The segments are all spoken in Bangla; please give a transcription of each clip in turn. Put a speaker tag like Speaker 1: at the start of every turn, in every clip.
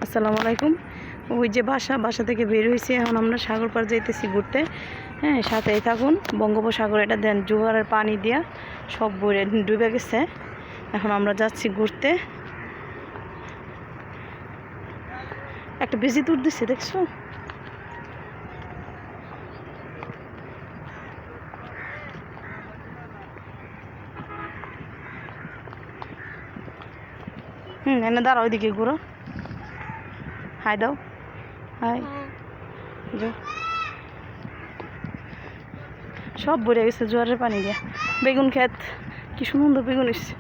Speaker 1: আসসালামু আলাইকুম। ওই যে বাসা থেকে বের হয়েছি, এখন আমরা সাগর পাড় যাইতেছি ঘুরতে। হ্যাঁ, সাথেই থাকুন। বঙ্গোপসাগর এটা দেন জোয়ারের পানি দিয়া সব বইরে ডুবে গেছে। এখন আমরা যাচ্ছি ঘুরতে। একটা বেশি দূর দিচ্ছে, দেখছো? এনে দাঁড়া, ওইদিকে ঘুরো। হাই দাও, হাই। সব ভরে গেছে জোয়ারের পানি দিয়া। বেগুন ক্ষেত, কি সুন্দর বেগুন এসছে।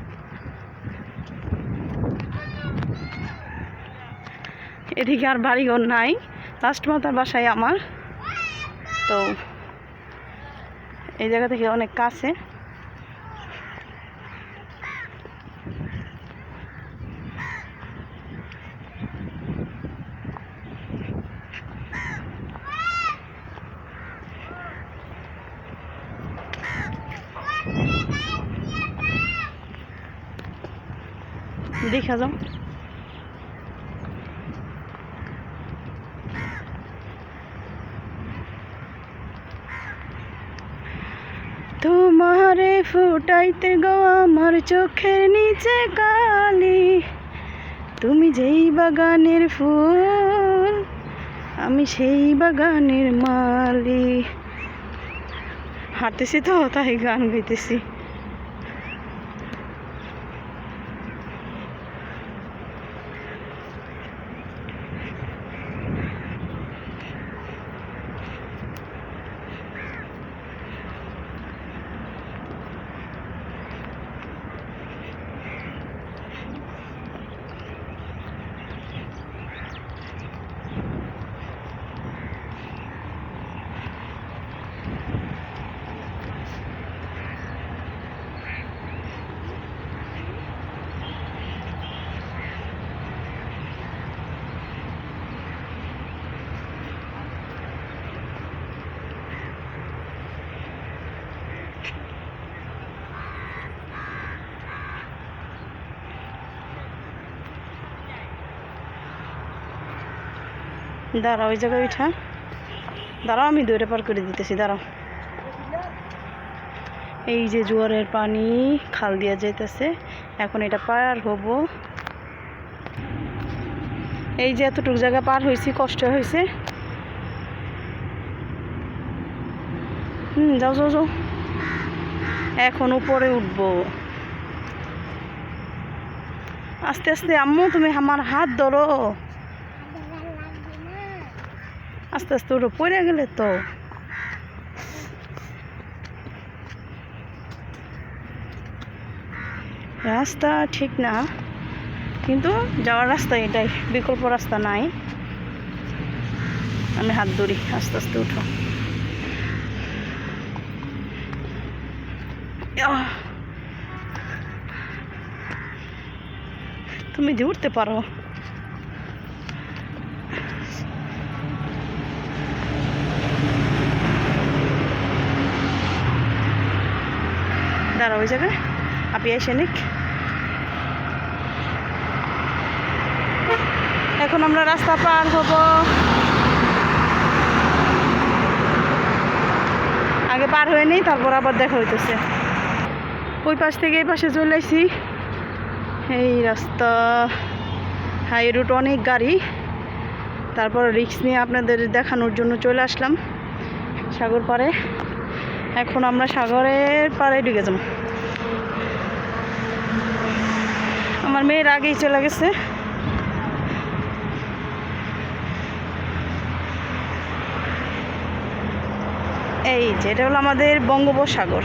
Speaker 1: এদিকে আর বাড়িঘর নাই, লাস্ট মাথার বাসায় আমার। তো এই জায়গা থেকে অনেক কাছে। দেখা যাও। তোমারে ফুটাইতে গো আমার চোখের নিচে কালি, তুমি যেই বাগানের ফুল আমি সেই বাগানের মালি। হাঁটতেছি তো, তাই গান গাইতেছি। দাঁড়াও, ওই জায়গায় উঠা দাঁড়াও, আমি দৌড়ে পার করে দিতেছি, দাঁড়াও। এই যে জোয়ারের পানি খাল দিয়া যাইতেছে, এখন এটা পার হব। এই যে এতটুকু জায়গা পার হয়েছি, কষ্ট হয়েছে। যাও যাও যাও, এখন উপরে উঠবো। আস্তে আস্তে আম্মু, তুমি আমার হাত ধরো। আস্তে আস্তে উঠো, পড়ে গেলে তো। রাস্তা ঠিক না, কিন্তু যাওয়ার রাস্তা এটাই, বিকল্প রাস্তা নাই। আমি হাত ধরি, আস্তে আস্তে উঠো। তুমি যে উঠতে পারো। দাঁড়া ওই জায়গায়, আপনি এসে নিক। এখন আমরা রাস্তা পার হব। আগে পার হয়ে নেই, তারপর আবার দেখা হইতেছে। ওই পাশ থেকে এই পাশে চলে আসি। এই রাস্তা হাই রুট, অনেক গাড়ি। তারপর রিক্স নিয়ে আপনাদের দেখানোর জন্য চলে আসলাম সাগর পাড়ে। এখন আমরা সাগরের পাড়ে ঢুকে যাব। আমার মেয়ের আগেই চলে গেছে। এই যে এটা হলো আমাদের বঙ্গোপসাগর।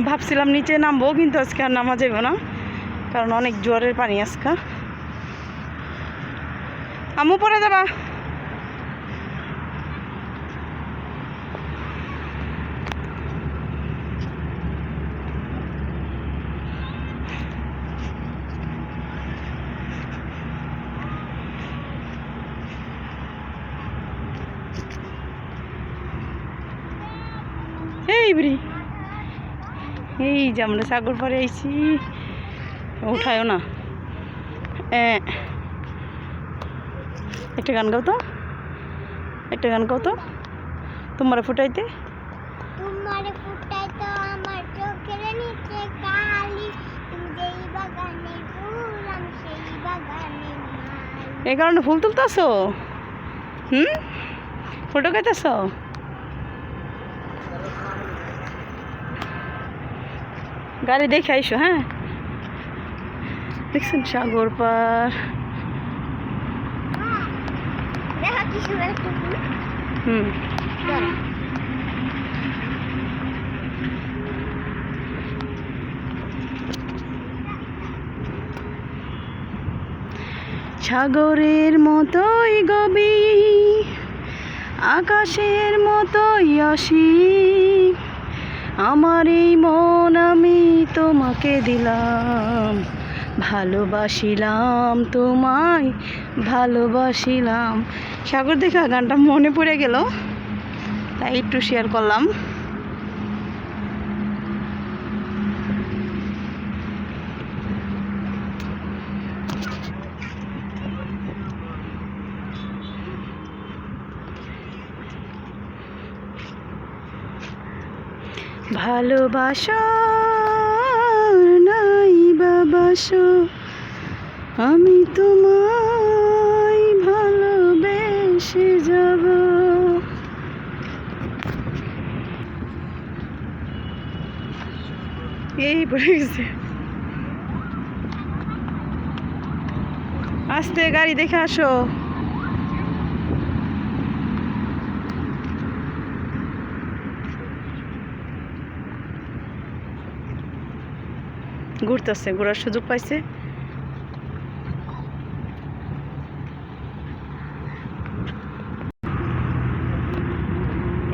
Speaker 1: ভাবছিলাম নিচে নামবো, কিন্তু আজকে আর নামা যাবে না, কারণ অনেক জোয়ারের পানি আজকে। আম্মু পরে যাবা। ইবরি এই যে আমরা সাগর পাড়ে আইছি উঠায়ও না একটা গান গাও তো একটা গান গাও তো তোমার ফুটাইতে
Speaker 2: তোমারে ফুটাইতো আমার চোখের নিচে কালি তুমি যেই বাগানে ফুল আমি সেই বাগানে মালি
Speaker 1: এই কারণে ফুল তুলতেছো ফটো খাইতেছ গাড়ি দেখে আইসো হ্যাঁ দেখছেন সাগর পার
Speaker 2: দেখা কি সুন্দর একটা ফুল
Speaker 1: সাগরের মতোই গভীর আকাশের মতোই অসীম আমার এই মন আমি তোমাকে দিলাম ভালোবাসিলাম তোমায় ভালোবাসিলাম সাগর দেখা গানটা মনে পড়ে গেল তাই একটু শেয়ার করলাম ভালোবাসা নাই বাবাসো আমি তোমায় ভালোবেসে যাব এই পড়ে গেছে আস্তে গাড়ি দেখে আসো ঘুরতেছে ঘোরার সুযোগ পাইছে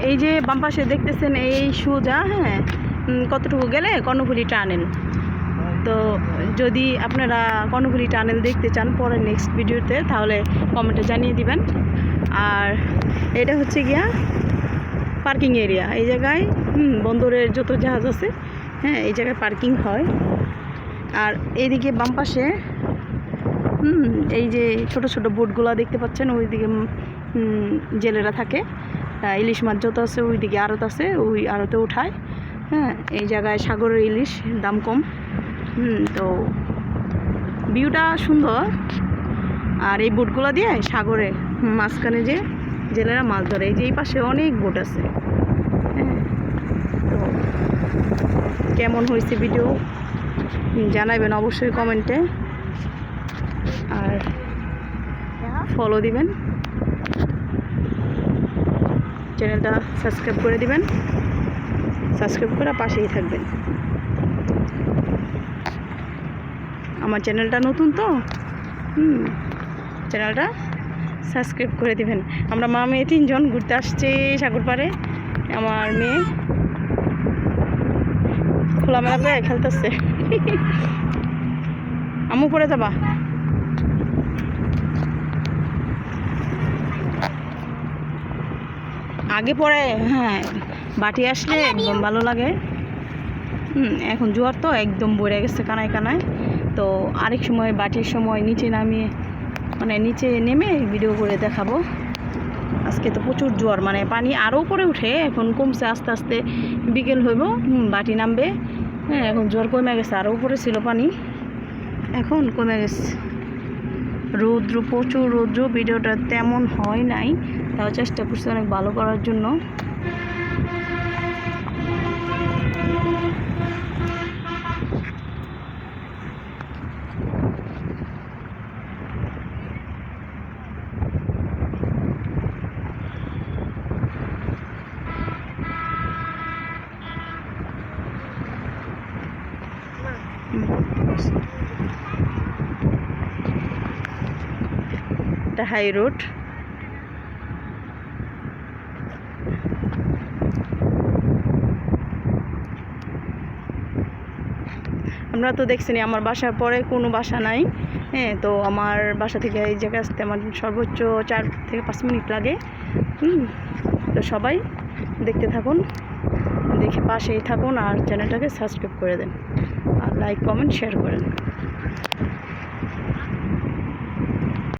Speaker 1: এই যে বাম পাশে দেখতেছেন এই সোজা হ্যাঁ কতটুকু গেলে কর্ণফুলী টানেল তো যদি আপনারা কর্ণফুলী টানেল দেখতে চান পরে নেক্সট ভিডিওতে তাহলে কমেন্টে জানিয়ে দিবেন আর এটা হচ্ছে গিয়া পার্কিং এরিয়া এই জায়গায় বন্দরের যত জাহাজ আছে হ্যাঁ এই জায়গায় পার্কিং হয় আর এইদিকে বাম পাশে এই যে ছোট ছোট বোটগুলো দেখতে পাচ্ছেন ওইদিকে জেলেরা থাকে ইলিশ মাছ যত আছে ওইদিকে আড়ত আছে ওই আড়তে উঠায় হ্যাঁ এই জায়গায় সাগরের ইলিশ দাম কম তো ভিউটা সুন্দর আর এই বোটগুলো দিয়ে সাগরে মাঝখানে যে জেলেরা মাছ ধরে এই যে এই পাশে অনেক বোট আছে হ্যাঁ তো কেমন হয়েছে ভিডিও জানাবেন অবশ্যই কমেন্টে আর ফলো দিবেন চ্যানেলটা সাবস্ক্রাইব করে দিবেন সাবস্ক্রাইব করে পাশেই থাকবেন আমার চ্যানেলটা নতুন তো চ্যানেলটা সাবস্ক্রাইব করে দিবেন আমরা মা মেয়ে 3 জন ঘুরতে আসছে সাগর পাড়ে আমার মেয়ে খোলামেলা পেয়ে খেলতেছে আম্মু পড়ে যাবা আগে পরে হ্যাঁ বাটি আসলে একদম ভালো লাগে এখন জোয়ার তো একদম ভরে গেছে কানায় কানায় তো আরেক সময় বাটির সময় নিচে নামিয়ে মানে নিচে নেমে ভিডিও করে দেখাবো আজকে তো প্রচুর জোয়ার মানে পানি আরও উপরে উঠে এখন কমছে আস্তে আস্তে বিকেল হইব বাটি নামবে হ্যাঁ এখন জোয়ার কমে গেছে আরও উপরে ছিল পানি এখন কমে গেছে রৌদ্র প্রচুর রৌদ্র ভিডিওটা তেমন হয় নাই তাও চেষ্টা করছি অনেক ভালো করার জন্য এটা হাই রোড আমরা তো দেখছিনি আমার বাসার পরে কোনো বাসা নাই হ্যাঁ তো আমার বাসা থেকে এই জায়গায় আসতে আমার সর্বোচ্চ 4 থেকে 5 মিনিট লাগে তো সবাই দেখতে থাকুন দেখে পাশেই থাকুন আর চ্যানেলটাকে সাবস্ক্রাইব করে দেন আর লাইক কমেন্ট শেয়ার করেন।